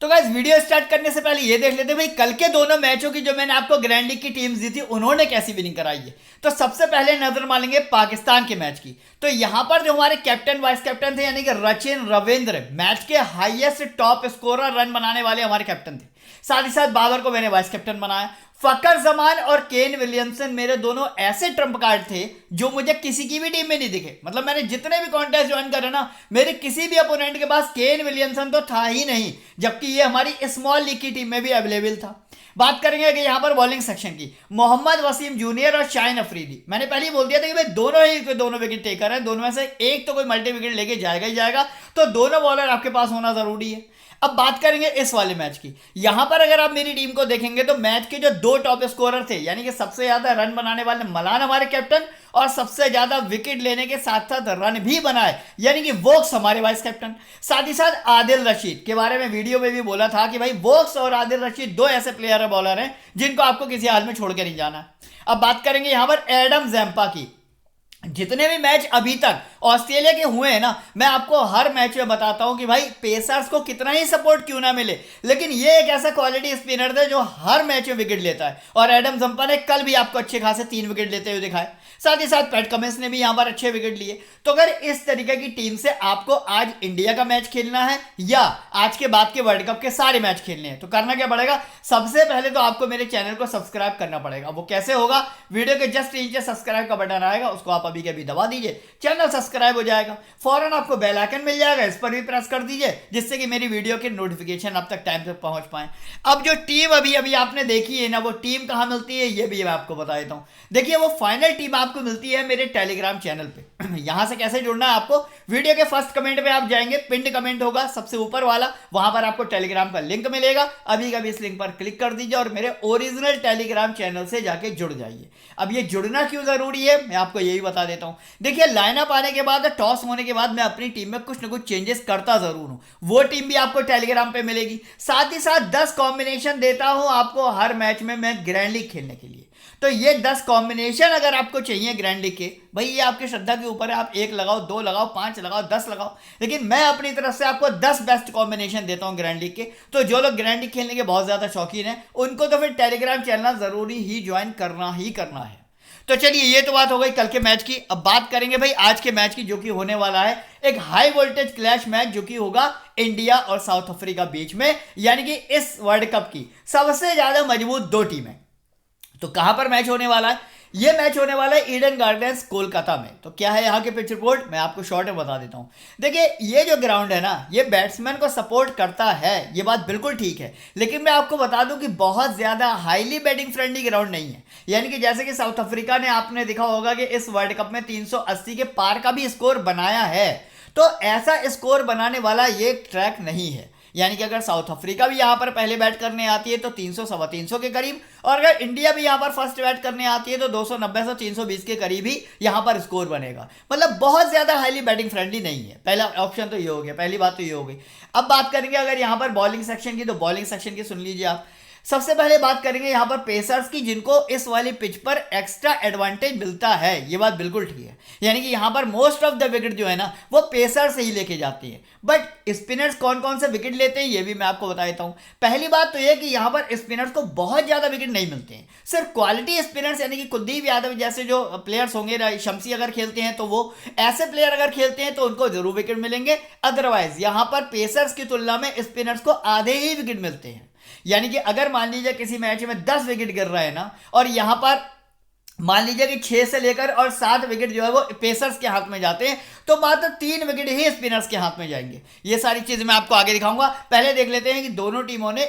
तो guys video start करने से पहले ये देख लेते हैं भाई कल के दोनों मैचों की जो मैंने आपको ग्रैंड लीग की टीम्स दी थी उन्होंने कैसी विनिंग कराई है। तो सबसे पहले नजर मारेंगे पाकिस्तान के मैच की। तो यहां पर जो हमारे कैप्टन वाइस कैप्टन थे यानी कि रचिन रविंद्र मैच के हाईएस्ट टॉप स्कोरर रन बनाने वाले हमारे कैप्टन थे। साथ ही साथ बाबर को मैंने वाइस कैप्टन बनाया। फकर जमान और केन विलियमसन मेरे दोनों ऐसे ट्रम्प कार्ड थे जो मुझे किसी की भी टीम में नहीं दिखे। मतलब मैंने जितने भी कॉन्टेस्ट ज्वाइन करे ना, मेरे किसी भी अपोनेंट के पास केन विलियमसन तो था ही नहीं, जबकि ये हमारी स्मॉल लीग की टीम में भी अवेलेबल था। बात करेंगे कि यहां पर बॉलिंग सेक्शन की, मोहम्मद वसीम जूनियर और शाहिन अफरीदी। मैंने पहले ही बोल दिया था कि भाई दोनों विकेट टेकर हैं, दोनों में से एक तो कोई मल्टी विकेट लेके जाएगा ही जाएगा, तो दोनों बॉलर आपके पास होना जरूरी है। अब बात करेंगे इस वाले मैच की। यहां पर अगर आप मेरी टीम को देखेंगे तो मैच के जो दो टॉप स्कोरर थे यानी कि सबसे ज्यादा रन बनाने वाले मलान हमारे कैप्टन और सबसे ज्यादा विकेट लेने के साथ साथ रन भी बनाए यानी कि वोक्स हमारे वाइस कैप्टन। साथ ही साथ आदिल रशीद के बारे में वीडियो में भी बोला था कि भाई वोक्स और आदिल रशीद दो ऐसे प्लेयर बॉलर हैं जिनको आपको किसी हाल में छोड़ के नहीं जाना। अब बात करेंगे यहां पर एडम जैम्पा की। जितने भी मैच अभी तक ऑस्ट्रेलिया के हुए हैं ना, मैं आपको हर मैच में बताता हूं कि भाई पेसर्स को कितना ही सपोर्ट क्यों ना मिले, लेकिन ये एक ऐसा क्वालिटी स्पिनर था जो हर मैच में विकेट लेता है। और एडम जंपा ने कल भी आपको अच्छे खासे 3 विकेट लेते हुए दिखाए। साथ ही साथ पैट कमिंस ने भी यहां पर अच्छे विकेट लिए। तो अगर इस तरीके की टीम से आपको आज इंडिया का मैच खेलना है या आज के बाद के वर्ल्ड कप के सारे मैच खेलने हैं तो करना क्या पड़ेगा, सबसे पहले तो आपको मेरे चैनल को सब्सक्राइब करना पड़ेगा। वो कैसे होगा, वीडियो के जस्ट नीचे सब्सक्राइब का बटन आएगा, उसको आप अभी के अभी दबा दीजिए, चैनल सब्सक्राइब हो जाएगा। फौरन आपको बेल आइकन मिल जाएगा, इस पर भी प्रेस कर दीजिए जिससे कि मेरी वीडियो के नोटिफिकेशन अब तक टाइम पे पहुंच पाए। अब जो टीम अभी अभी आपने देखी है ना, वो टीम कहां मिलती है ये भी मैं आपको बता देता हूं। देखिए वो फाइनल टीम आपको मिलती है मेरे टेलीग्राम चैनल पे। यहां से कैसे जुड़ना है आपको, वीडियो के फर्स्ट कमेंट पे आप जाएंगे, पिंड कमेंट होगा सबसे ऊपर वाला, वहां पर आपको टेलीग्राम का लिंक मिलेगा। अभी कभी इस लिंक पर क्लिक कर दीजिए और मेरे ओरिजिनल टेलीग्राम चैनल से जाके जुड़ जाइए। अब ये जुड़ना क्यों जरूरी है मैं आपको यही बता देता हूं। देखिए लाइनअप आने के बाद, टॉस होने के बाद मैं अपनी टीम में कुछ ना कुछ चेंजेस करता जरूर हूं, वो टीम भी आपको टेलीग्राम पे मिलेगी। साथ ही साथ 10 कॉम्बिनेशन देता हूं आपको हर मैच में मैं ग्रैंड लीग खेलने के लिए। तो ये 10 कॉम्बिनेशन अगर आपको चाहिए ग्रैंड लीग के, भाई ये आपकी श्रद्धा के ऊपर है, आप 1 लगाओ, 2 लगाओ, 5 लगाओ, 10 लगाओ, लेकिन मैं अपनी तरफ से आपको 10 बेस्ट कॉम्बिनेशन देता हूं ग्रैंड लीग के। तो जो लोग ग्रैंड लीग खेलने के बहुत ज्यादा शौकीन हैं उनको तो फिर टेलीग्राम चैनल जरूरी ही ज्वाइन करना ही करना है। तो चलिए ये तो बात हो गई कल के मैच की। अब बात करेंगे भाई आज के मैच की जो कि होने वाला है एक हाई वोल्टेज क्लैश मैच जो कि होगा इंडिया और साउथ अफ्रीका बीच में, यानी कि इस वर्ल्ड कप की सबसे ज्यादा मजबूत दो टीमें। तो कहां पर मैच होने वाला है, ये मैच होने वाला है ईडन गार्डन्स कोलकाता में। तो क्या है यहाँ के पिच रिपोर्ट मैं आपको शॉर्ट में बता देता हूँ। देखिए ये जो ग्राउंड है ना, ये बैट्समैन को सपोर्ट करता है, ये बात बिल्कुल ठीक है, लेकिन मैं आपको बता दूं कि बहुत ज्यादा हाईली बैटिंग फ्रेंडली ग्राउंड नहीं है। यानी कि जैसे कि साउथ अफ्रीका ने, आपने देखा होगा कि इस वर्ल्ड कप में 380 के पार का भी स्कोर बनाया है, तो ऐसा स्कोर बनाने वाला ये ट्रैक नहीं है। यानी कि अगर साउथ अफ्रीका भी यहां पर पहले बैट करने आती है तो 300 सवा 300 के करीब, और अगर इंडिया भी यहां पर फर्स्ट बैट करने आती है तो 290 से 320 के करीब ही यहां पर स्कोर बनेगा। मतलब बहुत ज्यादा हाईली बैटिंग फ्रेंडली नहीं है। पहला ऑप्शन तो ये हो गया, पहली बात तो ये हो गई। अब बात करेंगे अगर यहां पर बॉलिंग सेक्शन की, तो बॉलिंग सेक्शन की सुन लीजिए आप। सबसे पहले बात करेंगे यहां पर पेसर्स की, जिनको इस वाली पिच पर एक्स्ट्रा एडवांटेज मिलता है, ये बात बिल्कुल ठीक है। यानी कि यहां पर मोस्ट ऑफ द विकेट जो है ना वो पेसर से ही लेके जाते हैं। बट स्पिनर्स कौन कौन से विकेट लेते हैं ये भी मैं आपको बता देता हूं। पहली बात तो यह कि यहां पर स्पिनर्स को बहुत ज्यादा विकेट नहीं मिलते हैं। सिर्फ क्वालिटी स्पिनर्स यानी कि कुलदीप यादव जैसे जो प्लेयर्स होंगे, शमसी अगर खेलते हैं तो वो ऐसे प्लेयर अगर खेलते हैं तो उनको जरूर विकेट मिलेंगे। अदरवाइज यहां पर पेसर्स की तुलना में स्पिनर्स को आधे ही विकेट मिलते हैं। यानी कि अगर मान लीजिए किसी मैच में 10 विकेट गिर रहा है ना, और यहां पर मान लीजिए कि 6 से लेकर और 7 विकेट जो है वो पेसर्स के हाथ में जाते हैं, तो मात्र 3 विकेट ही स्पिनर्स के हाथ में जाएंगे। ये सारी चीजें मैं आपको आगे दिखाऊंगा। पहले देख लेते हैं कि दोनों टीमों ने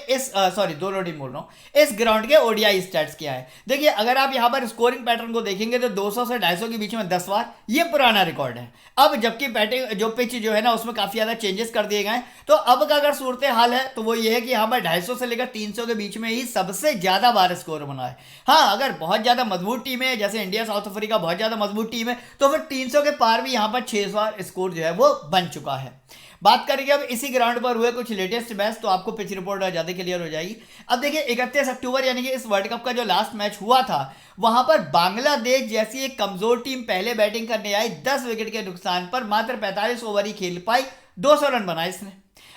दोनों टीम बोल रहा हूं, इस ग्राउंड के ओडीआई स्टैट्स क्या है। देखिए अगर आप यहां पर स्कोरिंग पैटर्न को देखेंगे तो 200 से 250 के बीच में 10 बार, ये पुराना रिकॉर्ड है। अब जबकि बैटिंग जो पिच जो है ना उसमें काफी ज्यादा चेंजेस कर दिए गए, तो अब का अगर सूरत हाल है तो वो ये है कि यहां पर 250 से लेकर 300 के बीच में ही सबसे ज्यादा बार स्कोर बना है। हाँ, अगर बहुत ज्यादा मजबूत टीम है जैसे इंडिया साउथ अफ्रीका बहुत ज्यादा मजबूत टीम है तो फिर 300 के पार भी यहां पर 6 बार स्कोर जो है वो बन चुका है। बात करेंगे अब इसी ग्राउंड पर हुए कुछ लेटेस्ट मैच, तो आपको पिच रिपोर्ट ज्यादा क्लियर हो जाएगी। अब देखिए 31 अक्टूबर यानी कि इस वर्ल्ड कप का जो लास्ट मैच हुआ था, वहां पर बांग्लादेश जैसी एक कमजोर टीम पहले बैटिंग करने आई, 10 विकेट के नुकसान पर मात्र 45 ओवर ही खेल पाई, 200 रन बनाए इसने।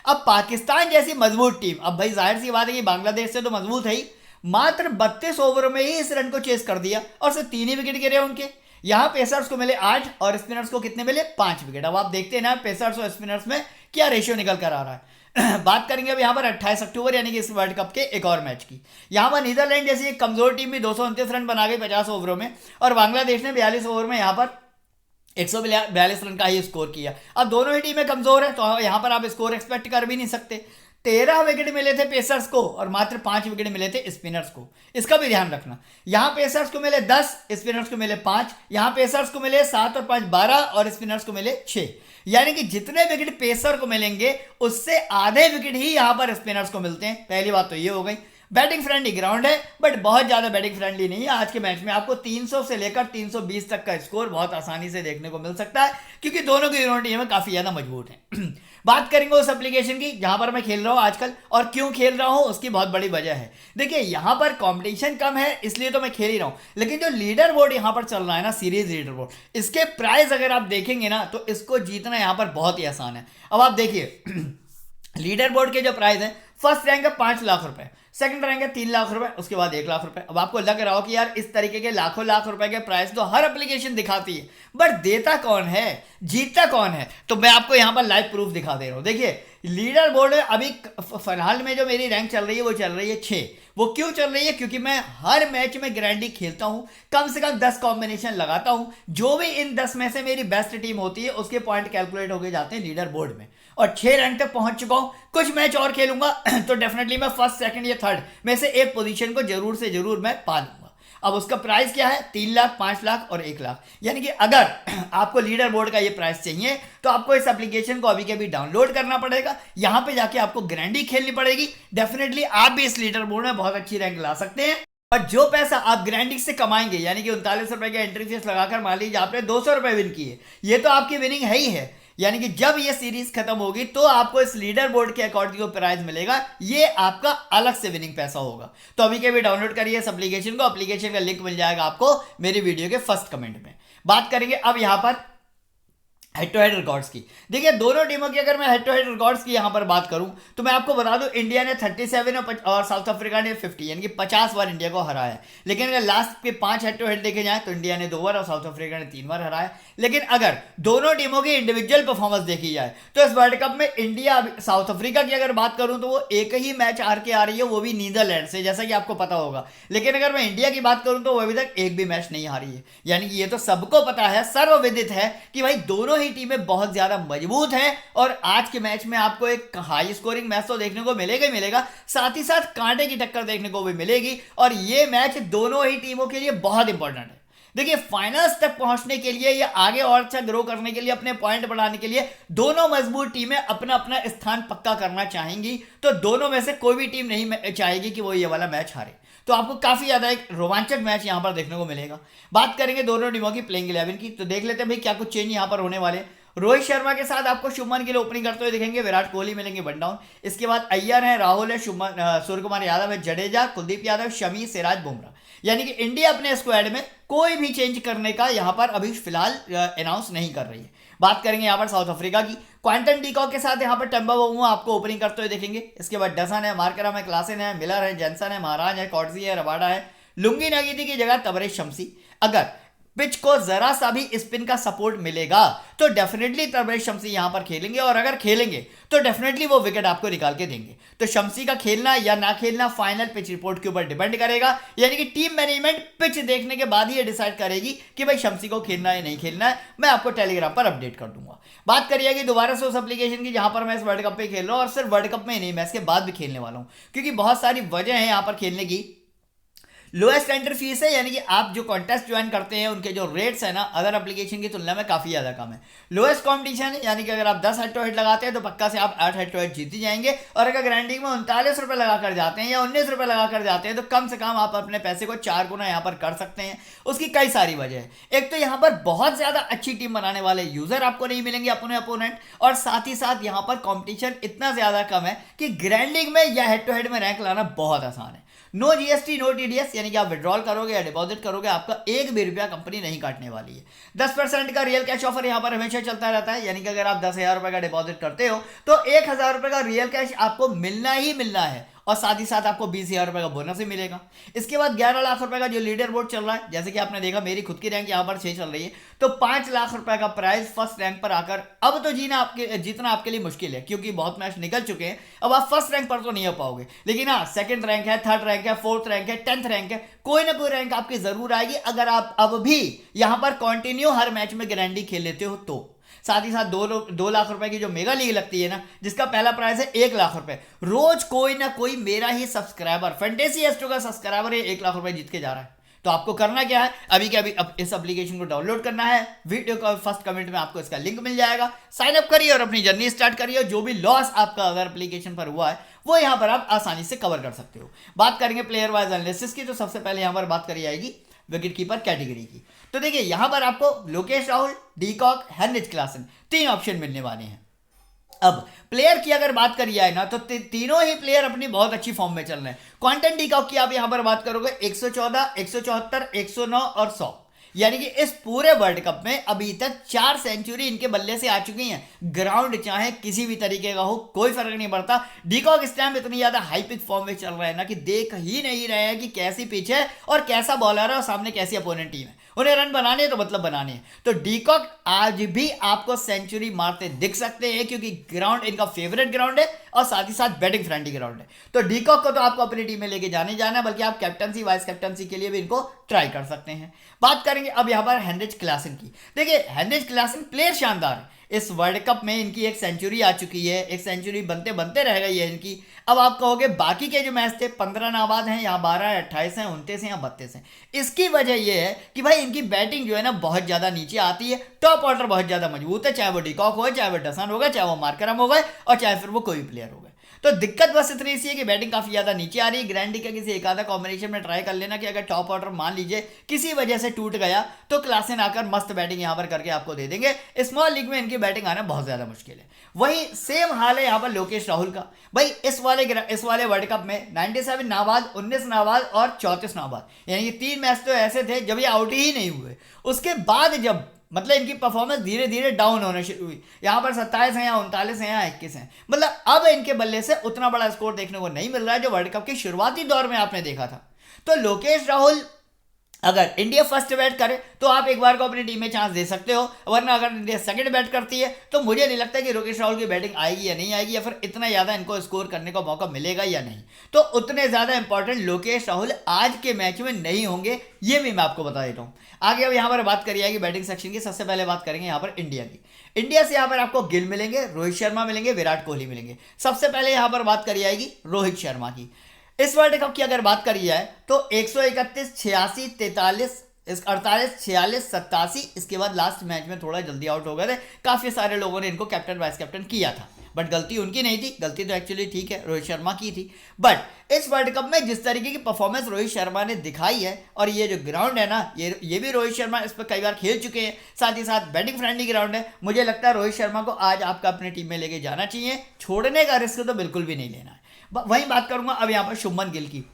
अब पाकिस्तान जैसी मजबूत टीम, अब भाई जाहिर सी बात है कि बांग्लादेश से तो मजबूत है ही, मात्र 32 ओवरों में ही इस रन को चेस कर दिया और सिर्फ 3 ही विकेट गिरे उनके। यहां पेसर्स को मिले 8 और स्पिनर्स को कितने मिले? 5 विकेट। अब आप देखते हैं ना पेसर्स और स्पिनर्स में क्या रेशियो निकल कर आ रहा है। बात करेंगे अब यहाँ पर 28 अक्टूबर यानी कि इस वर्ल्ड कप के एक और मैच की। यहाँ पर नीदरलैंड जैसी एक कमजोर टीम भी 229 रन बना गई 50 ओवरों में, और बांग्लादेश ने 42 ओवर में यहाँ पर 142 रन का ही स्कोर किया। अब दोनों ही टीमें कमजोर है तो यहाँ पर आप स्कोर एक्सपेक्ट कर भी नहीं सकते। 13 विकेट मिले थे पेसर्स को और मात्र 5 विकेट मिले थे स्पिनर्स को, इसका भी ध्यान रखना। यहां पेसर्स को मिले 10, स्पिनर्स को मिले 5, यहां पेसर्स को मिले 7 और 5 12 और स्पिनर्स को मिले 6, यानी कि जितने विकेट पेसर को मिलेंगे उससे आधे विकेट ही यहां पर स्पिनर्स को मिलते हैं। पहली बात तो ये हो गई। बैटिंग फ्रेंडली ग्राउंड है बट बहुत ज्यादा बैटिंग फ्रेंडली नहीं है। आज के मैच में आपको 300 से लेकर 320 तक का स्कोर बहुत आसानी से देखने को मिल सकता है क्योंकि दोनों की टीमें काफी ज्यादा मजबूत हैं। बात करेंगे उस एप्लीकेशन की जहां पर मैं खेल रहा हूं आजकल, और क्यों खेल रहा हूं उसकी बहुत बड़ी वजह है। देखिए यहां पर कंपटीशन कम है इसलिए तो मैं खेल ही रहा हूं, लेकिन जो लीडर बोर्ड यहां पर चल रहा है ना, सीरीज लीडर बोर्ड, इसके प्राइस अगर आप देखेंगे ना तो इसको जीतना यहां पर बहुत ही आसान है। अब आप देखिए लीडर बोर्ड के जो प्राइस है, फर्स्ट रैंक है 5 लाख रुपए, सेकंड रैंक है 3 लाख रुपए, उसके बाद 1 लाख रुपए। अब आपको लग रहा हो कि यार इस तरीके के लाखों लाख रुपए के प्राइस तो हर एप्लीकेशन दिखाती है, बट देता कौन है, जीतता कौन है? तो मैं आपको यहां पर लाइव प्रूफ दिखा दे रहा हूं। देखिए लीडर बोर्ड में अभी फिलहाल में जो मेरी रैंक चल रही है वो चल रही है 6। वो क्यों चल रही है? क्योंकि मैं हर मैच में ग्रैंडी खेलता हूं, कम से कम 10 कॉम्बिनेशन लगाता हूं, जो भी इन 10 में से मेरी बेस्ट टीम होती है उसके पॉइंट कैलकुलेट होके जाते हैं लीडर बोर्ड में, और 6 रैंक तक पहुंच चुका हूं। कुछ मैच और खेलूंगा तो डेफिनेटली मैं फर्स्ट सेकंड या थर्ड में से एक पोजीशन को जरूर से जरूर मैं पा लूंगा। अब उसका प्राइस क्या है? 3 लाख, 5 लाख और 1 लाख। यानी कि अगर आपको लीडर बोर्ड का ये प्राइस चाहिए तो आपको इस एप्लीकेशन को अभी के अभी डाउनलोड करना पड़ेगा, यहां पे जाके आपको ग्रैंडी खेलनी पड़ेगी। डेफिनेटली आप भी इस लीडर बोर्ड में बहुत अच्छी रैंक ला सकते हैं, और जो पैसा आप ग्रैंडी से कमाएंगे यानी कि 39 रुपए का एंट्री फीस लगाकर मान लीजिए आपने 200 रुपए विन किए, ये तो आपकी विनिंग है ही है। यानी कि जब ये सीरीज खत्म होगी तो आपको इस लीडर बोर्ड के अकॉर्डिंग जो प्राइज मिलेगा ये आपका अलग से विनिंग पैसा होगा। तो अभी के भी डाउनलोड करिए इस एप्लीकेशन को, एप्लीकेशन का लिंक मिल जाएगा आपको मेरी वीडियो के फर्स्ट कमेंट में। बात करेंगे अब यहां पर हेड टू हेड रिकॉर्ड्स की। देखिए दोनों टीमों की अगर मैं हेड टू हेड रिकॉर्ड्स की यहां पर बात करूं तो मैं आपको बता दूं इंडिया ने 37 और साउथ अफ्रीका ने 50 यानी कि 50 बार इंडिया को हराया है। लेकिन अगर लास्ट के 5 हेड टू हेड देखे जाए तो इंडिया ने 2 बार और साउथ अफ्रीका ने 3 बार हराया। लेकिन अगर दोनों टीमों की इंडिविजुअल परफॉर्मेंस देखी जाए तो इस वर्ल्ड कप में इंडिया साउथ अफ्रीका की अगर बात करूं तो वो एक ही मैच हार के आ रही है, वो भी नीदरलैंड से, जैसा कि आपको पता होगा। लेकिन अगर मैं इंडिया की बात करूं तो वो अभी तक एक भी मैच नहीं हारी है। यानी कि ये तो सबको पता है, सर्वविदित है कि भाई दोनों ही टीमें बहुत ज्यादा मजबूत हैं, और आज के मैच में आपको एक हाई स्कोरिंग मैच तो देखने को मिलेगा ही मिलेगा, साथ ही साथ कांटे की टक्कर देखने को भी मिलेगी, और ये मैच दोनों ही टीमों के लिए बहुत इंपॉर्टेंट है। देखिए फाइनल्स तक पहुंचने के लिए या आगे और अच्छा ग्रो करने के लिए, अपने पॉइंट बढ़ाने के लिए दोनों मजबूत टीमें अपना अपना स्थान पक्का करना चाहेंगी। तो दोनों में से कोई भी टीम नहीं चाहेगी कि वो ये वाला मैच हारे। तो आपको काफी ज्यादा एक रोमांचक मैच यहां पर देखने को मिलेगा। बात करेंगे दोनों टीमों की प्लेइंग 11 की, तो देख लेते हैं भाई क्या कुछ चेंज यहां पर होने वाले। रोहित शर्मा के साथ आपको शुभमन गिल ओपनिंग करते हुए दिखेंगे, विराट कोहली मिलेंगे वन डाउन। इसके बाद अय्यर है, राहुल है, सूर्य कुमार यादव है, जडेजा, कुलदीप यादव, शमी, सिराज, बुमराह। यानी कि इंडिया अपने स्क्वाड में कोई भी चेंज करने का यहां पर अभी फिलहाल अनाउंस नहीं कर रही है। बात करेंगे यहां पर साउथ अफ्रीका की, क्वांटन डीकॉक के साथ यहां पर टेम्बा बाउमा आपको ओपनिंग करते हुए देखेंगे। इसके बाद डसन है, मार्करम है, क्लासन है, मिलर है, जेंसन है, महाराज है, कॉर्जी है, रबाडा है, लुंगी नगीदी की जगह तबरेज शमसी। अगर पिच को जरा सा भी स्पिन का सपोर्ट मिलेगा तो डेफिनेटली तबरेज शमसी यहां पर खेलेंगे, और अगर खेलेंगे तो डेफिनेटली वो विकेट आपको निकाल के देंगे। तो शमसी का खेलना या ना खेलना फाइनल पिच रिपोर्ट के ऊपर डिपेंड करेगा, यानी कि टीम मैनेजमेंट पिच देखने के बाद ही ये डिसाइड करेगी कि भाई शमसी को खेलना है नहीं खेलना है। मैं आपको टेलीग्राम पर अपडेट कर दूंगा। बात करिएगा दोबारा से उस एप्लीकेशन की जहां पर मैं इस वर्ल्ड कप पे खेल रहा हूं, और सिर्फ वर्ल्ड कप में ही नहीं मैं इसके बाद भी खेलने वाला हूं, क्योंकि बहुत सारी वजह है यहां पर खेलने की। लोएस्ट एंट्री फीस है, यानी कि आप जो कॉन्टेस्ट ज्वाइन करते हैं उनके जो रेट्स है ना अदर एप्लीकेशन की तुलना में काफी ज्यादा कम है। लोएस्ट कॉम्पिटिशन है, यानी कि अगर आप 10 हेड टू हेड लगाते हैं तो पक्का से आप 8 हेड टू हेड जीत ही जाएंगे, और अगर ग्राइंडिंग में 39 रुपए लगाकर जाते हैं या 19 रुपए लगाकर जाते हैं तो कम से कम आप अपने पैसे को 4 गुना यहाँ पर कर सकते हैं। उसकी कई सारी वजह है। एक तो यहाँ पर बहुत ज्यादा अच्छी टीम बनाने वाले यूजर आपको नहीं मिलेंगे अपने अपोनेंट, और साथ ही साथ यहाँ पर कॉम्पिटिशन इतना ज्यादा कम है कि ग्राइंडिंग में या हेड टू हेड में रैंक लाना बहुत आसान है। नो जीएसटी नो टीडीएस, यानी कि आप विड्रॉल करोगे या डिपॉजिट करोगे आपका एक भी रुपया कंपनी नहीं काटने वाली है। 10% का रियल कैश ऑफर यहाँ पर हमेशा चलता रहता है, यानी कि अगर आप 10,000 रुपए का डिपॉजिट करते हो तो 1,000 रुपए का रियल कैश आपको मिलना ही मिलना है, और साथ ही साथ आपको 20,000 रुपए का बोनस भी मिलेगा। इसके बाद 11 लाख रुपए का जो लीडर बोर्ड चल रहा है, जैसे कि आपने देखा मेरी खुद की रैंक यहाँ पर 6 चल रही है, तो 5 लाख रुपए का प्राइज फर्स्ट रैंक पर आकर अब तो जीतना आपके लिए मुश्किल है, क्योंकि बहुत मैच निकल चुके हैं। अब आप फर्स्ट रैंक पर तो नहीं आ पाओगे, लेकिन हाँ सेकंड रैंक है, थर्ड रैंक है, फोर्थ रैंक है, 10th रैंक है, कोई ना कोई रैंक आपकी जरूर आएगी अगर आप अब भी यहां पर कंटिन्यू हर मैच में गारंटी खेल लेते हो तो। साथ ही साथ 2 लाख रुपए की जो मेगा लीग लगती है ना, जिसका पहला प्राइस है 1 लाख रुपए, रोज कोई ना कोई मेरा ही सब्सक्राइबर फैंटेसी एस्ट्रो का सब्सक्राइबर 1 लाख रुपए जीत के जा रहा है। तो आपको करना क्या है, अभी के अभी इस एप्लीकेशन को डाउनलोड करना है, वीडियो का फर्स्ट कमेंट में आपको इसका लिंक मिल जाएगा, साइन अप करिए और अपनी जर्नी स्टार्ट करिए। जो भी लॉस आपका अगर एप्लीकेशन पर हुआ है वो यहां पर आप आसानी से कवर कर सकते हो। बात करेंगे प्लेयर वाइज एनालिसिस की, तो सबसे पहले यहां पर बात करी जाएगी विकेट कीपर कैटेगरी की। तो देखिए यहां पर आपको Lokesh Rahul, de Kock, Heinrich Klaasen 3 option मिलने वाले हैं। अब प्लेयर की अगर बात करी जाए ना, तो तीनों ही प्लेयर अपनी बहुत अच्छी फॉर्म में चल रहे हैं। क्वांटन डीकॉक की आप यहां पर बात करोगे 114, 174, 109 और 100, यानी कि इस पूरे वर्ल्ड कप में अभी तक 4 सेंचुरी इनके बल्ले से आ चुकी हैं। ग्राउंड चाहे किसी भी तरीके का हो कोई फर्क नहीं पड़ता, डीकॉक इस टाइम इतनी ज्यादा हाई पिक फॉर्म में चल रहा है ना कि देख ही नहीं रहे हैं कि कैसी पिच है और कैसा बॉलर है और सामने कैसी अपोनेंट टीम है। उन्हें रन बनाने तो मतलब बनाने हैं। तो डीकॉक आज भी आपको सेंचुरी मारते दिख सकते हैं, क्योंकि ग्राउंड इनका फेवरेट ग्राउंड है और साथ ही साथ बैटिंग फ्रेंडली ग्राउंड है। तो डीकॉक को तो आपको अपनी टीम में लेके जाने जाना है, बल्कि आप कैप्टनसी वाइस कैप्टनसी के लिए भी इनको ट्राई कर सकते हैं। बात करेंगे अब यहाँ पर हेनरिच क्लासन की। देखिए हेनरिच क्लासन प्लेयर शानदार है, इस वर्ल्ड कप में इनकी एक सेंचुरी आ चुकी है, एक सेंचुरी बनते बनते रह गई है इनकी। अब आप कहोगे बाकी के जो मैच थे 15 नाबाद हैं, यहाँ 12 है, 28 हैं, 29 हैं या 32 हैं। इसकी वजह यह है कि भाई इनकी बैटिंग जो है ना बहुत ज्यादा नीचे आती है, टॉप ऑर्डर बहुत ज्यादा मजबूत है, चाहे वो डीकॉक हो, चाहे वो डसन होगा, चाहे वो मार्करम होगा और चाहे फिर वो कोई प्लेयर होगा। तो दिक्कत बस इतनी सी है कि बैटिंग काफी ज्यादा नीचे आ रही है। ग्रैंडी का किसी एक आधा कॉम्बिनेशन में ट्राई कर लेना कि अगर टॉप ऑर्डर मान लीजिए किसी वजह से टूट गया तो क्लासन आकर मस्त बैटिंग यहां पर करके आपको दे देंगे। स्मॉल लीग में इनकी बैटिंग आना बहुत ज्यादा मुश्किल है। वही सेम हाल है यहां पर लोकेश राहुल का। भाई इस वाले वर्ल्ड कप में 97 नाबाद, 19 नाबाद और 34 नाबाद, यानी कि 3 मैच तो ऐसे थे जब ये आउट ही नहीं हुए। उसके बाद जब मतलब इनकी परफॉर्मेंस धीरे धीरे डाउन होने शुरू हुई, यहां पर 27 है या 39 है या 21 है, मतलब अब इनके बल्ले से उतना बड़ा स्कोर देखने को नहीं मिल रहा है जो वर्ल्ड कप के शुरुआती दौर में आपने देखा था। तो लोकेश राहुल अगर इंडिया फर्स्ट बैट करे तो आप एक बार को अपनी टीम में चांस दे सकते हो, वरना अगर इंडिया सेकंड बैट करती है तो मुझे नहीं लगता कि लोकेश राहुल की बैटिंग आएगी या नहीं आएगी, या फिर इतना ज़्यादा इनको स्कोर करने का मौका मिलेगा या नहीं। तो उतने ज़्यादा इंपॉर्टेंट लोकेश राहुल आज के मैच में नहीं होंगे, ये भी मैं आपको बता देता हूँ। आगे अब यहाँ पर बात करी जाएगी बैटिंग सेक्शन की। सबसे पहले बात करेंगे यहाँ पर इंडिया की। इंडिया से यहाँ पर आपको गिल मिलेंगे, रोहित शर्मा मिलेंगे, विराट कोहली मिलेंगे। सबसे पहले यहाँ पर बात करी जाएगी रोहित शर्मा की। इस वर्ल्ड कप की अगर बात करी जाए तो 131, 86, 43, 48, 46, 87, इसके बाद लास्ट मैच में थोड़ा जल्दी आउट हो गए थे। काफी सारे लोगों ने इनको कैप्टन वाइस कैप्टन किया था, बट गलती उनकी नहीं थी, गलती तो एक्चुअली ठीक है रोहित शर्मा की थी। बट इस वर्ल्ड कप में जिस तरीके की परफॉर्मेंस रोहित शर्मा ने दिखाई है, और ये जो ग्राउंड है ना, ये भी रोहित शर्मा इस पर कई बार खेल चुके हैं, साथ ही साथ बैटिंग फ्रेंडली ग्राउंड है। मुझे लगता है रोहित शर्मा को आज आपका अपनी टीम में लेके जाना चाहिए, छोड़ने का रिस्क तो बिल्कुल भी नहीं लेना है। वहीं बात करूंगा अब यहाँ पर शुभमन गिल की।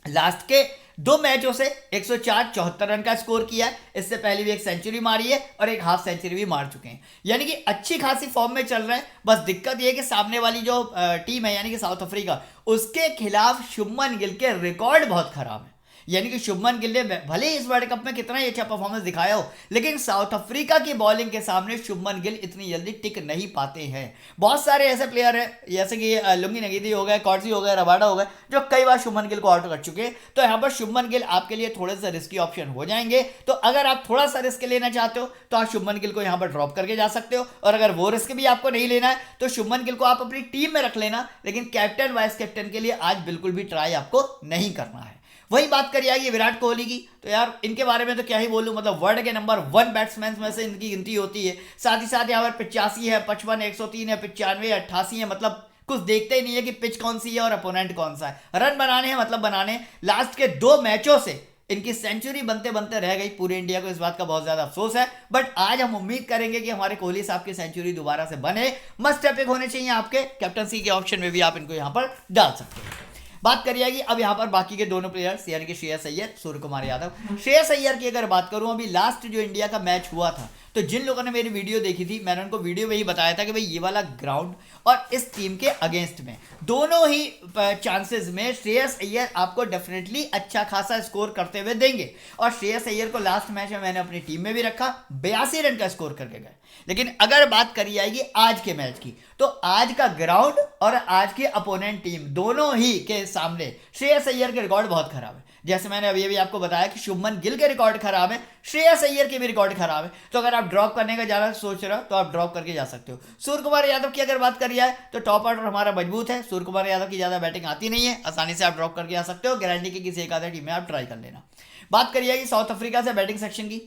लास्ट के 2 मैचों से 104, 74 रन का स्कोर किया है। इससे पहले भी एक सेंचुरी मारी है और एक हाफ सेंचुरी भी मार चुके हैं, यानी कि अच्छी खासी फॉर्म में चल रहे हैं। बस दिक्कत यह है कि सामने वाली जो टीम है यानी कि साउथ अफ्रीका, उसके खिलाफ शुभमन गिल के रिकॉर्ड बहुत खराब है। यानी कि शुभमन गिल ने भले ही इस वर्ल्ड कप में कितना ही अच्छा परफॉर्मेंस दिखाया हो, लेकिन साउथ अफ्रीका की बॉलिंग के सामने शुभमन गिल इतनी जल्दी टिक नहीं पाते हैं। बहुत सारे ऐसे प्लेयर हैं जैसे कि लुंगी नगीदी हो गए, कॉर्जी हो गए, रबाडा हो गए, जो कई बार शुभमन गिल को आउट कर चुके हैं। तो यहाँ पर शुभमन गिल आपके लिए थोड़े से रिस्की ऑप्शन हो जाएंगे। तो अगर आप थोड़ा सा रिस्क लेना चाहते हो तो आप शुभमन गिल को यहाँ पर ड्रॉप करके जा सकते हो, और अगर वो रिस्क भी आपको नहीं लेना है तो शुभमन गिल को आप अपनी टीम में रख लेना, लेकिन कैप्टन वाइस कैप्टन के लिए आज बिल्कुल भी ट्राई आपको नहीं करना है। वही बात करी जाएगी विराट कोहली की, तो यार इनके बारे में तो क्या ही बोलूं, मतलब वर्ल्ड के नंबर 1 बैट्समैन में से इनकी गिनती होती है। साथ ही साथ यहाँ पर 85 है, 55, 103 है, 95, 88 है, मतलब कुछ देखते ही नहीं है कि पिच कौन सी है और अपोनेंट कौन सा है। रन बनाने हैं मतलब बनाने। लास्ट के 2 मैचों से इनकी सेंचुरी बनते बनते रह गई। पूरे इंडिया को इस बात का बहुत ज्यादा अफसोस है, बट आज हम उम्मीद करेंगे कि हमारे कोहली साहब की सेंचुरी दोबारा से बने। मस्ट एपिक होने चाहिए आपके कैप्टनसी के ऑप्शन में भी आप इनको यहां पर डाल सकते हैं। बात करी जाएगी अब यहाँ पर बाकी के दोनों प्लेयर्स यानी कि श्रेयस अय्यर, सूर्य कुमार यादव। श्रेयस अय्यर की अगर बात करूं, अभी लास्ट जो इंडिया का मैच हुआ था, तो जिन लोगों ने मेरी वीडियो देखी थी, मैंने उनको वीडियो में ही बताया था कि भाई ये वाला ग्राउंड और इस टीम के अगेंस्ट में दोनों ही चांसेस में श्रेयस अय्यर आपको डेफिनेटली अच्छा खासा स्कोर करते हुए देंगे। और श्रेयस अय्यर को लास्ट मैच में मैंने अपनी टीम में भी रखा, 82 रन का स्कोर करके गए। लेकिन अगर बात करी जाएगी आज के मैच की, तो आज का ग्राउंड और आज की अपोनेंट टीम दोनों ही के सामने श्रेयस अय्यर के रिकॉर्ड बहुत खराब है। जैसे मैंने अभी अभी आपको बताया कि शुभमन गिल के रिकॉर्ड खराब है, श्रेयस अय्यर के भी रिकॉर्ड खराब है। तो अगर आप ड्रॉप करने का ज्यादा सोच रहे हो तो आप ड्रॉप करके जा सकते हो। सूर्य कुमार यादव की अगर बात करी जाए तो टॉप ऑर्डर हमारा मजबूत है, सूर्य कुमार यादव की ज्यादा बैटिंग आती नहीं है, आसानी से आप ड्रॉप करके आ सकते हो। गारंटी की किसी एक आधा टीम में आप ट्राई कर लेना। बात करी जाएगी साउथ अफ्रीका से बैटिंग सेक्शन की।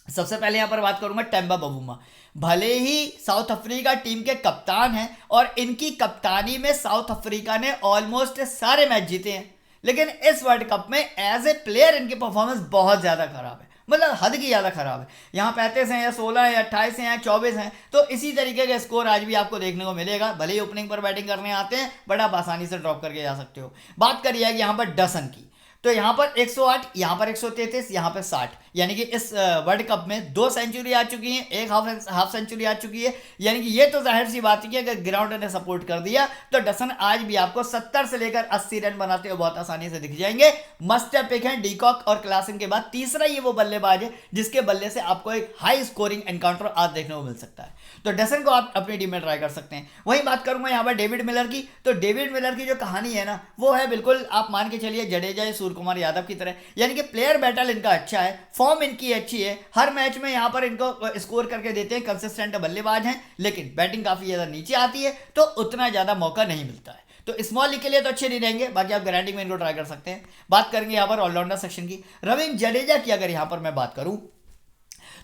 सबसे पहले यहां पर बात करूंगा टेम्बा बवुमा। भले ही साउथ अफ्रीका टीम के कप्तान हैं और इनकी कप्तानी में साउथ अफ्रीका ने ऑलमोस्ट सारे मैच जीते हैं, लेकिन इस वर्ल्ड कप में एज ए प्लेयर इनकी परफॉर्मेंस बहुत ज़्यादा खराब है, मतलब हद की ज़्यादा खराब है। यहाँ 35 हैं या 16 हैं या 28 हैं या 24 हैं, तो इसी तरीके का स्कोर आज भी आपको देखने को मिलेगा। भले ही ओपनिंग पर बैटिंग करने आते हैं, बट आप आसानी से ड्रॉप करके जा सकते हो। बात करी जाएगी यहाँ पर डसन की, तो यहाँ पर 108, यहाँ पर 133, यहाँ पर 60, यानी कि इस वर्ल्ड कप में 2 सेंचुरी आ चुकी हैं, एक हाफ सेंचुरी आ चुकी है। यानी कि ये तो जाहिर सी बात है कि अगर ग्राउंड ने सपोर्ट कर दिया तो डसन आज भी आपको 70 से लेकर 80 रन बनाते हुए बहुत आसानी से दिख जाएंगे। मस्ट पिक है डीकॉक और क्लासन के बाद तीसरा ये वो बल्लेबाज है जिसके बल्ले से आपको एक हाई स्कोरिंग एनकाउंटर आज देखने को मिल सकता है। तो डसन को आप अपनी टीम में ट्राई कर सकते हैं। वहीं बात करूंगा यहाँ पर डेविड मिलर की, तो डेविड मिलर की जो कहानी है ना, वो है बिल्कुल आप मान के चलिए जडेजा या सूर्य कुमार यादव की तरह, यानी कि प्लेयर बैटल इनका अच्छा है, फॉर्म इनकी अच्छी है, हर मैच में यहाँ पर इनको स्कोर करके देते हैं, कंसिस्टेंट बल्लेबाज हैं, लेकिन बैटिंग काफी ज्यादा नीचे आती है तो उतना ज्यादा मौका नहीं मिलता है। तो स्मॉल लीग के लिए तो अच्छे नहीं रहेंगे, बाकी आप गारंटी में इनको ट्राई कर सकते हैं। बात करेंगे यहाँ पर ऑलराउंडर सेक्शन की। रविंद्र जडेजा की अगर यहाँ पर मैं बात करूं,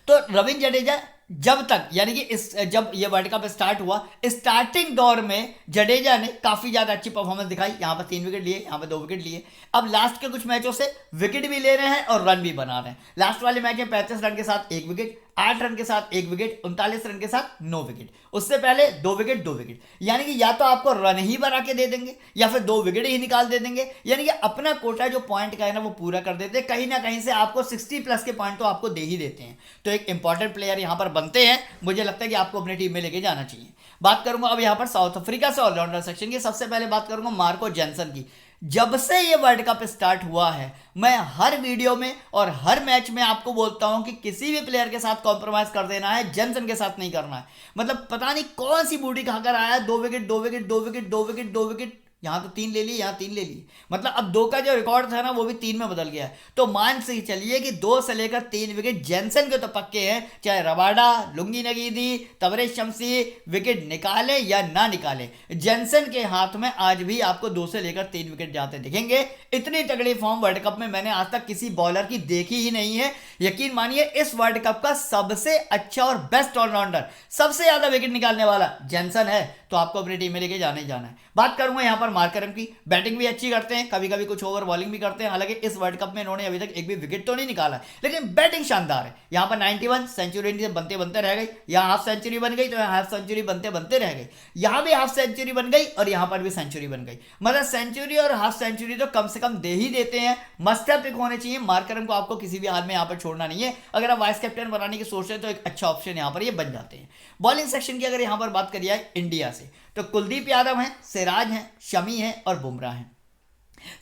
तो रविंद्र जडेजा जब तक यानी कि जब ये वर्ल्ड कप स्टार्ट हुआ, स्टार्टिंग दौर में जडेजा ने काफी ज्यादा अच्छी परफॉर्मेंस दिखाई। यहाँ पर 3 विकेट लिए, यहाँ पर 2 विकेट लिए। अब लास्ट के कुछ मैचों से विकेट भी ले रहे हैं और रन भी बना रहे हैं। लास्ट वाले मैच में 35 रन के साथ 1 विकेट, 8 रन के साथ 1 विकेट, 39 रन के साथ 9 विकेट, उससे पहले 2 विकेट 2 विकेट। यानी कि या तो आपको रन ही बना के दे देंगे या फिर 2 विकेट ही निकाल दे देंगे, यानी कि अपना कोटा जो पॉइंट का है ना वो पूरा कर देते हैं। कहीं ना कहीं से आपको 60 प्लस के पॉइंट तो आपको दे ही देते हैं। तो एक इंपॉर्टेंट प्लेयर यहाँ पर बनते हैं, मुझे लगता है कि आपको अपनी टीम में लेके जाना चाहिए। बात करूंगा अब यहाँ पर साउथ अफ्रीका से ऑलराउंडर सेक्शन की। सबसे पहले बात करूंगा मार्को जेनसन की। जब से ये वर्ल्ड कप स्टार्ट हुआ है, मैं हर वीडियो में और हर मैच में आपको बोलता हूं कि किसी भी प्लेयर के साथ कॉम्प्रोमाइज कर देना है, जेनसन के साथ नहीं करना है। मतलब पता नहीं कौन सी बूटी खाकर आया, 2 wicket 2 wicket 2 wicket 2 wicket 2 wicket, यहाँ तो 3 ले लिए, यहाँ 3 ले लिए, मतलब अब 2 का जो रिकॉर्ड था ना वो भी 3 में बदल गया है। तो मान से चलिए कि 2 से लेकर 3 विकेट जेनसन के तो पक्के हैं, चाहे रबाडा, लुंगी नगीदी, तबरेज शमसी विकेट निकाले या ना निकाले, जेनसन के हाथ में आज भी आपको 2 से लेकर 3 विकेट जाते दिखेंगे। इतनी तगड़ी फॉर्म वर्ल्ड कप में मैंने आज तक किसी बॉलर की देखी ही नहीं है। यकीन मानिए इस वर्ल्ड कप का सबसे अच्छा और बेस्ट ऑलराउंडर, सबसे ज्यादा विकेट निकालने वाला जेनसन है, तो आपको अपनी टीम में लेके जाना ही जाना है। बात करूंगा यहाँ पर मार्करम की। बैटिंग भी अच्छी करते हैं, कभी कभी कुछ ओवर बॉलिंग भी करते हैं। हालांकि इस वर्ल्ड कप में इन्होंने अभी तक एक भी विकेट तो नहीं निकाला, लेकिन बैटिंग शानदार है। यहाँ पर 91 सेंचुरी बनते बनते रह गई, यहाँ हाफ सेंचुरी बन गई तो यहाँ हाफ सेंचुरी बनते बनते रह गई, यहाँ भी हाफ सेंचुरी बन गई और यहाँ पर भी सेंचुरी बन गई। मतलब सेंचुरी और हाफ सेंचुरी तो कम से कम दे ही देते हैं। मस्ट पिक होने चाहिए। मार्करम को आपको किसी भी हाल में यहाँ पर छोड़ना नहीं है। अगर आप वाइस कैप्टन बनाने की सोच रहे हैं तो एक अच्छा ऑप्शन यहाँ पर ये बन जाते हैं। बॉलिंग सेक्शन की अगर यहाँ पर बात करिए इंडिया से, तो कुलदीप यादव हैं, सिराज हैं, शमी हैं और बुमराह हैं।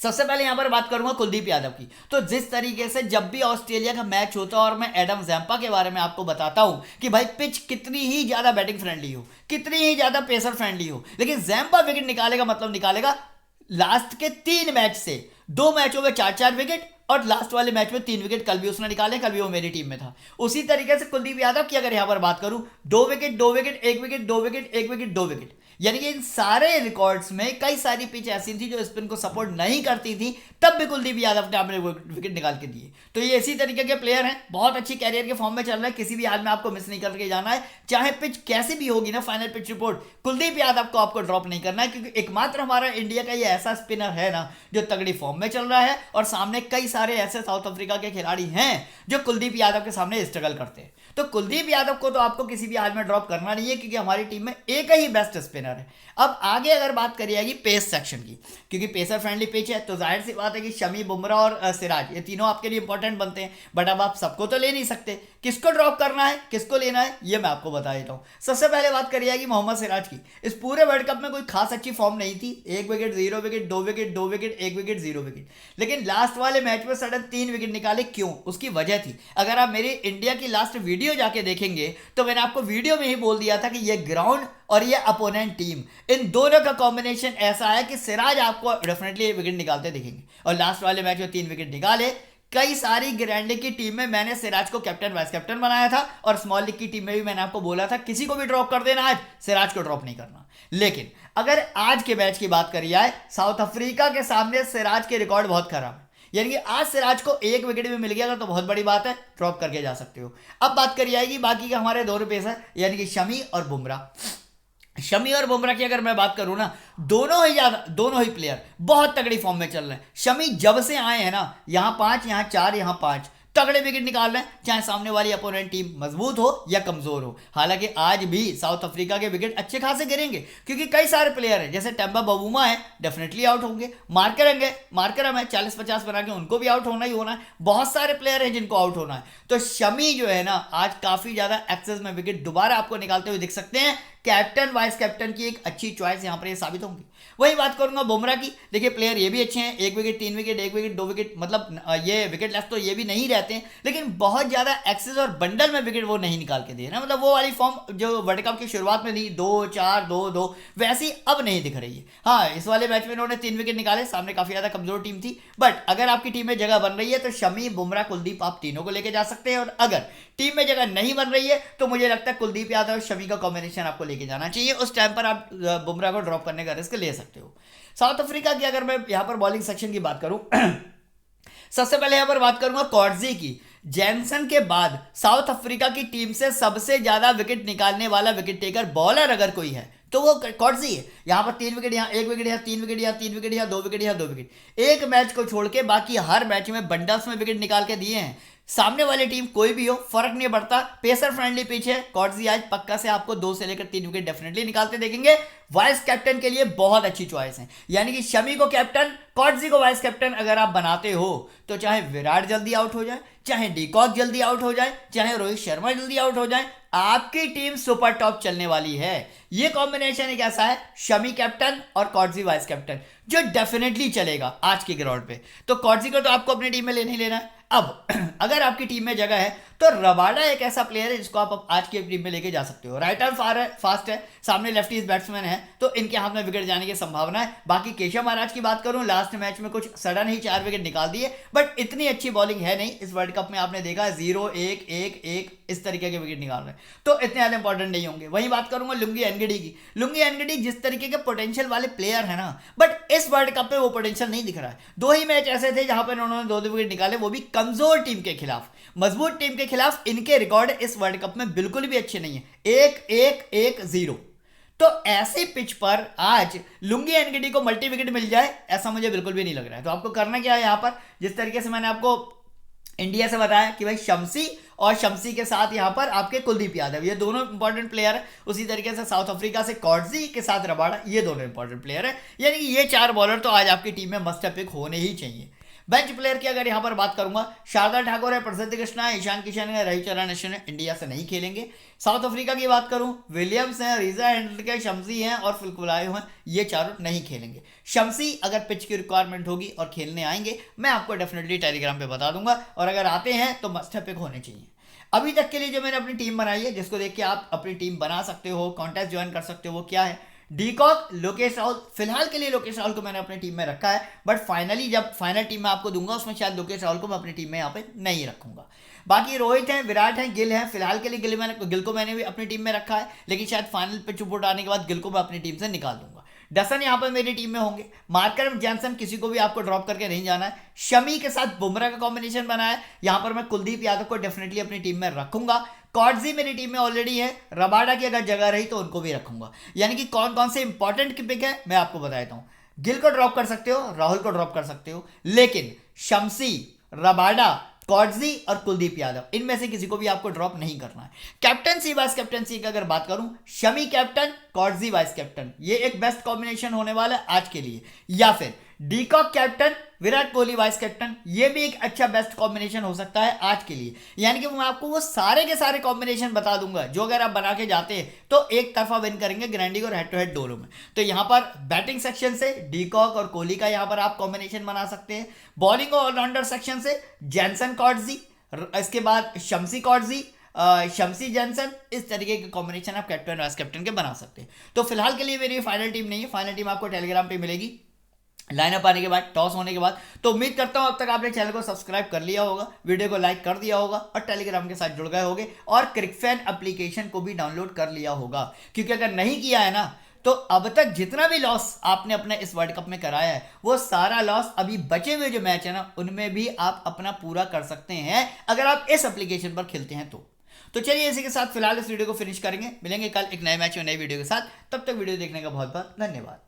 सबसे पहले यहां पर बात करूंगा कुलदीप यादव की। तो जिस तरीके से जब भी ऑस्ट्रेलिया का मैच होता है और मैं एडम जैम्पा के बारे में आपको बताता हूं कि भाई पिच कितनी ही ज्यादा बैटिंग फ्रेंडली हो, कितनी ही ज्यादा पेसर फ्रेंडली हो, लेकिन जैम्पा विकेट निकालेगा मतलब निकालेगा। लास्ट के 3 मैच से 2 मैचों में 4-4 विकेट और लास्ट वाले मैच में 3 विकेट कल भी उसने निकाले, कल भी वो मेरी टीम में था। उसी तरीके से कुलदीप यादव की अगर यहां पर बात करूं, 2 wicket 2 wicket 1 wicket 2 wicket 1 wicket 2 wicket, यानी कि इन सारे रिकॉर्ड्स में कई सारी पिच ऐसी थी जो स्पिन को सपोर्ट नहीं करती थी, तब भी कुलदीप यादव ने अपने विकेट निकाल के दिए। तो ये इसी तरीके के प्लेयर हैं, बहुत अच्छी कैरियर के फॉर्म में चल रहे हैं। किसी भी हाल में आपको मिस नहीं करके जाना है, चाहे पिच कैसी भी होगी ना, final pitch report Kuldeep Yadav को आपको ड्रॉप नहीं करना है, क्योंकि एकमात्र हमारा इंडिया का ये ऐसा स्पिनर है ना जो तगड़ी फॉर्म में चल रहा है और सामने कई सारे ऐसे साउथ अफ्रीका के खिलाड़ी हैं जो कुलदीप यादव के सामने स्ट्रगल करते हैं। तो कुलदीप यादव को तो आपको किसी भी हाल में ड्रॉप करना नहीं है, क्योंकि हमारी टीम में एक ही बेस्ट स्पिनर है। अब आगे अगर बात करी जाएगी पेस सेक्शन की, क्योंकि पेसर फ्रेंडली पिच है, तो जाहिर सी बात है कि शमी, बुमराह और सिराज, ये तीनों आपके लिए इंपॉर्टेंट बनते हैं। बट अब आप सबको तो ले नहीं सकते, किसको ड्रॉप करना है, किसको लेना है, ये मैं आपको बता देता हूँ। सबसे पहले बात करी जाएगी मोहम्मद सिराज की। इस पूरे वर्ल्ड कप में कोई खास अच्छी फॉर्म नहीं थी, 1 wicket 0 wicket 2 wicket 2 wicket 1 wicket 0 wicket, लेकिन लास्ट वाले मैच में सडन 3 विकेट निकाले। क्यों? उसकी वजह थी, अगर आप मेरी इंडिया की लास्ट वीडियो जाके देखेंगे तो मैंने आपको वीडियो में ही बोल दिया था कि ये ग्राउंड और ये अपोनेंट टीम, इन दोनों का कॉम्बिनेशन ऐसा है कि सिराज आपको डेफिनेटली विकेट निकालते दिखेंगे। और लास्ट वाले मैच में 3 विकेट निकाले। कई सारी ग्रैंड लीग की टीम में मैंने सिराज को कैप्टन वाइस कैप्टन बनाया था, और स्मॉल लीग की टीम में भी मैंने आपको बोला था किसी को भी ड्रॉप कर देना, आज सिराज को ड्रॉप नहीं करना। लेकिन अगर आज के मैच की बात करी जाए, साउथ अफ्रीका के सामने सिराज के रिकॉर्ड बहुत खराब है, यानी कि आज सिराज को 1 विकेट भी मिल गया तो बहुत बड़ी बात है, ड्रॉप करके जा सकते हो। अब बात करी जाएगी बाकी के हमारे दोनों पेसर, यानी कि शमी और बुमराह। शमी और बुमराह की अगर मैं बात करूं ना, दोनों ही प्लेयर बहुत तगड़ी फॉर्म में चल रहे हैं। शमी जब से आए हैं ना, यहां 5 यहां 4 यहां 5 तगड़े विकेट निकाल रहे हैं, चाहे सामने वाली अपोनेंट टीम मजबूत हो या कमजोर हो। हालांकि आज भी साउथ अफ्रीका के विकेट अच्छे खासे गिरेंगे, क्योंकि कई सारे प्लेयर हैं, जैसे टेम्बा बवूमा है, डेफिनेटली आउट होंगे। मार्करम है 40-50 बना के, उनको भी आउट होना ही होना है। बहुत सारे प्लेयर हैं जिनको आउट होना है। तो शमी जो है ना, आज काफी ज्यादा एक्सेस में विकेट दोबारा आपको निकालते हुए दिख सकते हैं। कैप्टन वाइस कैप्टन की एक अच्छी चॉइस यहां पर ये साबित होंगी। वही बात करूंगा बुमराह की। देखिए प्लेयर ये भी अच्छे हैं, 1 विकेट 3 विकेट 1 विकेट 2 विकेट, मतलब ये विकेट लेस तो ये भी नहीं रहते हैं, लेकिन बहुत ज्यादा एक्सेस और बंडल में विकेट वो नहीं निकाल के दे रहे, मतलब वो वाली फॉर्म जो वर्ल्ड कप की शुरुआत में थी 2-4-2-2 वैसी अब नहीं दिख रही है। हाँ, इस वाले मैच में इन्होंने 3 विकेट निकाले, सामने काफी ज्यादा कमजोर टीम थी। बट अगर आपकी टीम में जगह बन रही है तो शमी, बुमराह, कुलदीप आप तीनों को लेके जा सकते हैं। और अगर टीम में जगह नहीं बन रही है तो मुझे लगता है कुलदीप यादव और शमी का कॉम्बिनेशन आपको लेके जाना चाहिए। उस टाइम पर आप बुमराह को ड्रॉप करने का रिस्क ले सकते हो। साउथ अफ्रीका की अगर मैं यहां पर बॉलिंग सेक्शन की बात करूं सबसे पहले यहां पर बात करूंगा कॉर्जी की। जैनसन के बाद साउथ अफ्रीका की टीम से सबसे ज्यादा विकेट निकालने वाला विकेट टेकर बॉलर अगर कोई है तो वो कॉर्जी है। यहां पर 3 विकेट, यहां 1 विकेट, यहां 3 विकेट, यहां 3 विकेट, यहां 2 विकेट, यहां 2 विकेट। एक मैच को छोड़ के बाकी हर मैच में बंडल्स में विकेट निकाल के दिए हैं। सामने वाली टीम कोई भी हो, फर्क नहीं पड़ता, पेसर फ्रेंडली पिच है। कॉर्जी आज पक्का से आपको 2 से लेकर 3 विकेट डेफिनेटली निकालते देखेंगे। वाइस कैप्टन के लिए बहुत अच्छी चॉइस है, यानी कि शमी को कैप्टन, कॉर्जी को वाइस कैप्टन अगर आप बनाते हो तो चाहे विराट जल्दी आउट हो जाए, चाहे डिकॉक जल्दी आउट हो जाए, चाहे रोहित शर्मा जल्दी आउट हो जाए, आपकी टीम सुपर टॉप चलने वाली है। ये कॉम्बिनेशन एक ऐसा है, शमी कैप्टन और कॉर्जी वाइस कैप्टन, जो डेफिनेटली चलेगा आज के ग्राउंड पे। तो कॉर्जी को तो आपको अपनी टीम में लेना ही लेना है। अब अगर आपकी टीम में जगह है तो रबाडा एक ऐसा प्लेयर है जिसको आप आज की टीम में लेके जा सकते हो। राइट आर्म फास्ट है, सामने लेफ्टीज बैट्समैन है, तो इनके हाथ में विकेट जाने की संभावना है। बाकी केशव महाराज की बात करूं, लास्ट मैच में कुछ सडन ही 4 विकेट निकाल दिए, बट इतनी अच्छी बॉलिंग है नहीं। इस वर्ल्ड कप में आपने देखा 0-1-1-1 इस तरीके के विकेट निकाल रहे हैं, तो इतने ज्यादा इंपॉर्टेंट नहीं होंगे। वही बात करूंगा लुंगी एनगडी की। लुंगी एनगडी जिस तरीके के पोटेंशियल वाले प्लेयर है ना, बट इस वर्ल्ड कप में वो पोटेंशियल नहीं दिख रहा है। 2 ही मैच ऐसे थे जहां पर उन्होंने 2 विकेट निकाले, वो भी कमजोर टीम के खिलाफ। मजबूत टीम के खिलाफ इनके रिकॉर्ड इस वर्ल्ड कप में बिल्कुल भी अच्छे नहीं है, 1-1-1-0। तो ऐसे पिच पर आज लुंगी एनगडी को मल्टी विकेट मिल जाए ऐसा मुझे बिल्कुल भी नहीं लग रहा है। तो आपको करना क्या है यहां पर, जिस तरीके से मैंने आपको इंडिया से बताया कि भाई शमसी और शमसी के साथ यहां पर आपके कुलदीप यादव, ये दोनों इंपॉर्टेंट प्लेयर है। उसी तरीके से साउथ अफ्रीका से कॉर्जी के साथ रबाडा, ये दोनों इंपॉर्टेंट प्लेयर है। यानी कि ये 4 बॉलर तो आज आपकी टीम में मस्ट पिक होने ही चाहिए। बेंच प्लेयर की अगर यहां पर बात करूंगा, शारदा ठाकुर है, प्रसिद्ध कृष्णा है, ईशान किशन है, रविचंद्रन अश्विन है, इंडिया से नहीं खेलेंगे। साउथ अफ्रीका की बात करूं, विलियम्स हैं, रीजा हेंड्रिक, शमसी हैं और फिलकुलायो हैं, ये चारों नहीं खेलेंगे। शमसी अगर पिच की रिक्वायरमेंट होगी और खेलने आएंगे, मैं आपको डेफिनेटली टेलीग्राम पे बता दूंगा, और अगर आते हैं तो मस्ट पिक होने चाहिए। अभी तक के लिए जो मैंने अपनी टीम बनाई है, जिसको देख के आप अपनी टीम बना सकते हो, कॉन्टेस्ट ज्वाइन कर सकते हो, वो क्या है, डीकॉक, लोकेश राहुल। फिलहाल के लिए लोकेश राहुल को मैंने अपनी टीम में रखा है, बट फाइनली जब फाइनल टीम में आपको दूंगा उसमें शायद लोकेश राहुल को मैं अपनी टीम में यहाँ पे नहीं रखूंगा। बाकी रोहित हैं, विराट हैं, गिल हैं। फिलहाल के लिए गिल को मैंने भी अपनी टीम में रखा है, लेकिन शायद फाइनल पे चुप आने के बाद गिल को मैं अपनी टीम से निकाल दूंगा। डसन यहाँ पर मेरी टीम में होंगे। मार्कर, जैनसन, किसी को भी आपको ड्रॉप करके नहीं जाना है। शमी के साथ बुमराह का कॉम्बिनेशन बना है, यहाँ पर मैं कुलदीप यादव को डेफिनेटली अपनी टीम में रखूंगा। कॉर्जी मेरी टीम में ऑलरेडी है, रबाडा की अगर जगह रही तो उनको भी रखूंगा। यानी कि कौन कौन से इंपॉर्टेंट पिक है मैं आपको बता देता हूं। गिल को ड्रॉप कर सकते हो, राहुल को ड्रॉप कर सकते हो, लेकिन शमसी, रबाडा, कॉडजी और कुलदीप यादव, इनमें से किसी को भी आपको ड्रॉप नहीं करना है। कैप्टनसी वाइस कैप्टनसी की अगर बात करूं, शमी कैप्टन, कॉडजी वाइस कैप्टन, ये एक बेस्ट कॉम्बिनेशन होने वाला है आज के लिए। या फिर de Kock captain, Virat Kohli vice captain, ये भी एक अच्छा बेस्ट कॉम्बिनेशन हो सकता है आज के लिए। यानी कि मैं आपको वो सारे के सारे कॉम्बिनेशन बता दूंगा जो अगर आप बना के जाते हैं तो एक तरफा विन करेंगे ग्रैंड लीग और हेड टू हेड दोनों में। तो यहाँ पर बैटिंग सेक्शन से डीकॉक और कोहली का यहाँ पर आप कॉम्बिनेशन बना सकते हैं। बॉलिंग और ऑलराउंडर सेक्शन से जैनसन कॉडजी, इसके बाद शमसी कॉडजी, शमसी जैनसन, इस तरीके के कॉम्बिनेशन आप कैप्टन वाइस कैप्टन के बना सकते हैं। तो फिलहाल के लिए मेरी फाइनल टीम नहीं है, फाइनल टीम आपको टेलीग्राम पे मिलेगी लाइनअप आने के बाद, टॉस होने के बाद। तो उम्मीद करता हूं अब तक आपने चैनल को सब्सक्राइब कर लिया होगा, वीडियो को लाइक कर दिया होगा और टेलीग्राम के साथ जुड़ गए होंगे और क्रिकफैन एप्लीकेशन को भी डाउनलोड कर लिया होगा। क्योंकि अगर नहीं किया है ना तो अब तक जितना भी लॉस आपने अपने इस वर्ल्ड कप में कराया है वो सारा लॉस अभी बचे हुए जो मैच है ना उनमें भी आप अपना पूरा कर सकते हैं अगर आप इस एप्लीकेशन पर खेलते हैं तो चलिए इसी के साथ फिलहाल इस वीडियो को फिनिश करेंगे। मिलेंगे कल एक नए मैच में नई वीडियो के साथ, तब तक वीडियो देखने का बहुत बहुत धन्यवाद।